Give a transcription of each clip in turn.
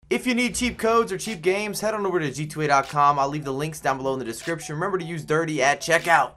If you need cheap codes or cheap games, head on over to g2a.com. I'll leave the links down below in the description. Remember to use dirty at checkout.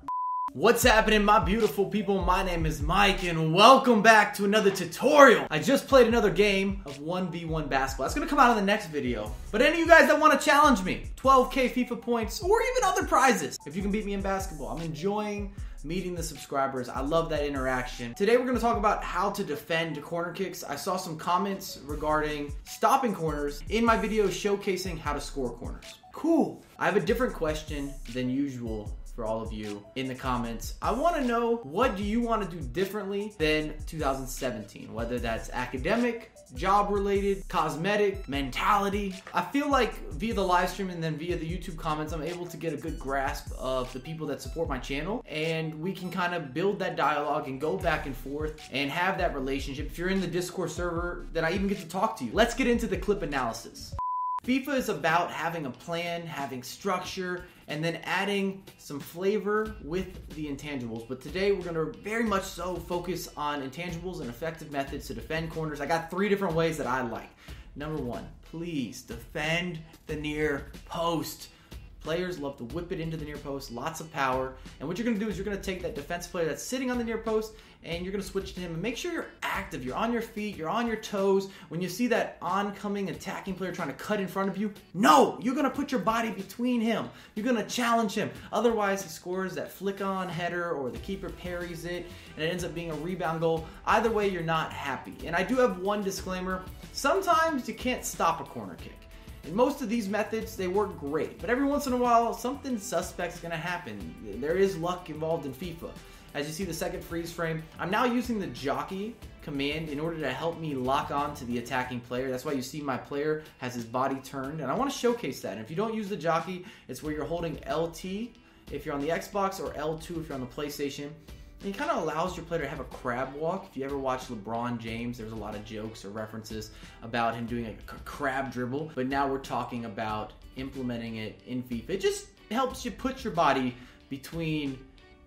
What's happening, my beautiful people? My name is Mike and welcome back to another tutorial. I just played another game of 1v1 basketball. That's gonna come out in the next video. But any of you guys that want to challenge me, 12K FIFA points or even other prizes, if you can beat me in basketball, I'm enjoying meeting the subscribers. I love that interaction. Today we're gonna talk about how to defend corner kicks. I saw some comments regarding stopping corners in my video showcasing how to score corners. Cool. I have a different question than usual for all of you in the comments. I want to know, what do you want to do differently than 2017? Whether that's academic, job related, cosmetic, mentality. I feel like via the live stream and then via the YouTube comments, I'm able to get a good grasp of the people that support my channel, and we can kind of build that dialogue and go back and forth and have that relationship. If you're in the Discord server, then I even get to talk to you. Let's get into the clip analysis. FIFA is about having a plan, having structure, and then adding some flavor with the intangibles. But today we're gonna very much so focus on intangibles and effective methods to defend corners. I got 3 different ways that I like. Number 1, please defend the near post. Players love to whip it into the near post, lots of power. And what you're gonna do is you're gonna take that defensive player that's sitting on the near post and you're gonna switch to him and make sure you're active. You're on your feet, you're on your toes. When you see that oncoming attacking player trying to cut in front of you, no, you're gonna put your body between him. You're gonna challenge him. Otherwise, he scores that flick on header or the keeper parries it and it ends up being a rebound goal. Either way, you're not happy. And I do have one disclaimer. Sometimes you can't stop a corner kick. And most of these methods, they work great. But every once in a while, something suspect's gonna happen. There is luck involved in FIFA. As you see the second freeze frame, I'm now using the jockey command in order to help me lock on to the attacking player. That's why you see my player has his body turned. And I wanna showcase that. And if you don't use the jockey, it's where you're holding LT if you're on the Xbox or L2 if you're on the PlayStation. And it kind of allows your player to have a crab walk. If you ever watch LeBron James, there's a lot of jokes or references about him doing a crab dribble. But now we're talking about implementing it in FIFA. It just helps you put your body between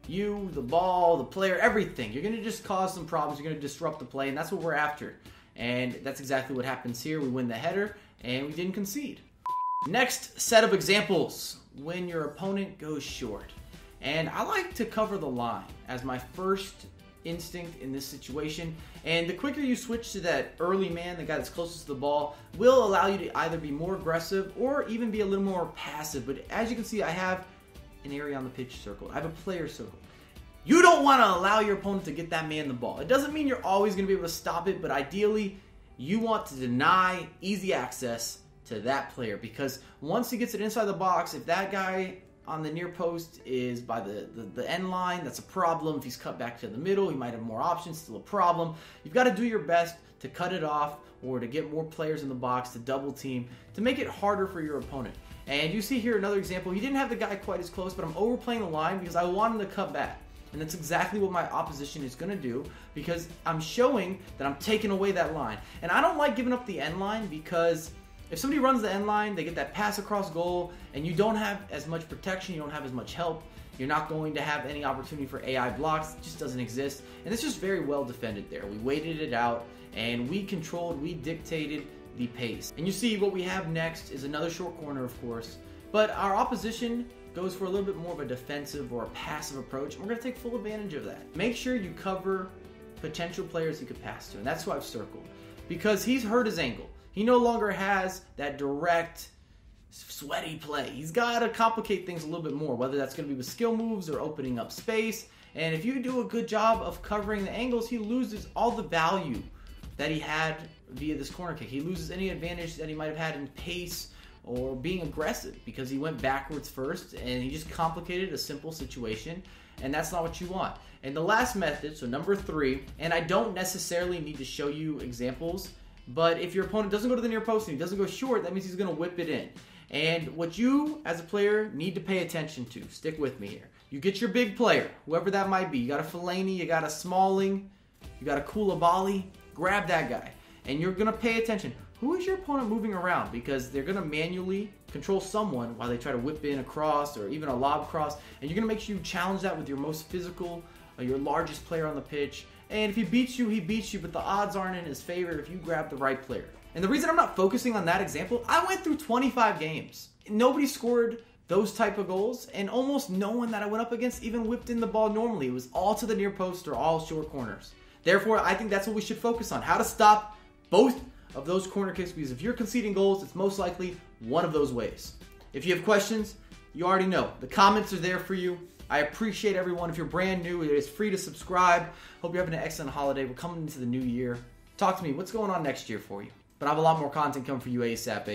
you, the ball, the player, everything. You're going to just cause some problems. You're going to disrupt the play, and that's what we're after. And that's exactly what happens here. We win the header, and we didn't concede. Next set of examples. When your opponent goes short. And I like to cover the line as my first instinct in this situation. And the quicker you switch to that early man, the guy that's closest to the ball, will allow you to either be more aggressive or even be a little more passive. But as you can see, I have an area on the pitch circled. I have a player circled. You don't want to allow your opponent to get that man the ball. It doesn't mean you're always going to be able to stop it, but ideally, you want to deny easy access to that player. Because once he gets it inside the box, if that guy on the near post is by the end line, that's a problem. If he's cut back to the middle, he might have more options, still a problem. You've got to do your best to cut it off or to get more players in the box, to double team, to make it harder for your opponent. And you see here another example. He didn't have the guy quite as close, but I'm overplaying the line because I want him to cut back. And that's exactly what my opposition is going to do, because I'm showing that I'm taking away that line. And I don't like giving up the end line, because if somebody runs the end line, they get that pass across goal, and you don't have as much protection, you don't have as much help, you're not going to have any opportunity for AI blocks. It just doesn't exist. And it's just very well defended there. We waited it out, and we controlled, we dictated the pace. And you see what we have next is another short corner, of course, but our opposition goes for a little bit more of a defensive or a passive approach, and we're going to take full advantage of that. Make sure you cover potential players he could pass to, and that's who I've circled, because he's hurt his ankle. He no longer has that direct, sweaty play. He's got to complicate things a little bit more, whether that's going to be with skill moves or opening up space. And if you do a good job of covering the angles, he loses all the value that he had via this corner kick. He loses any advantage that he might have had in pace or being aggressive, because he went backwards first and he just complicated a simple situation, and that's not what you want. And the last method, so number 3, and I don't necessarily need to show you examples, but if your opponent doesn't go to the near post and he doesn't go short, that means he's going to whip it in. And what you, as a player, need to pay attention to, stick with me here. You get your big player, whoever that might be. You got a Fellaini, you got a Smalling, you got a Koulibaly. Grab that guy. And you're going to pay attention. Who is your opponent moving around? Because they're going to manually control someone while they try to whip in a cross or even a lob cross. And you're going to make sure you challenge that with your most physical, your largest player on the pitch. And if he beats you, he beats you, but the odds aren't in his favor if you grab the right player. And the reason I'm not focusing on that example, I went through 25 games. Nobody scored those type of goals, and almost no one that I went up against even whipped in the ball normally. It was all to the near post or all short corners. Therefore, I think that's what we should focus on, how to stop both of those corner kicks, because if you're conceding goals, it's most likely one of those ways. If you have questions, you already know. The comments are there for you. I appreciate everyone. If you're brand new, it is free to subscribe. Hope you're having an excellent holiday. We're coming into the new year. Talk to me. What's going on next year for you? But I have a lot more content coming for you ASAP.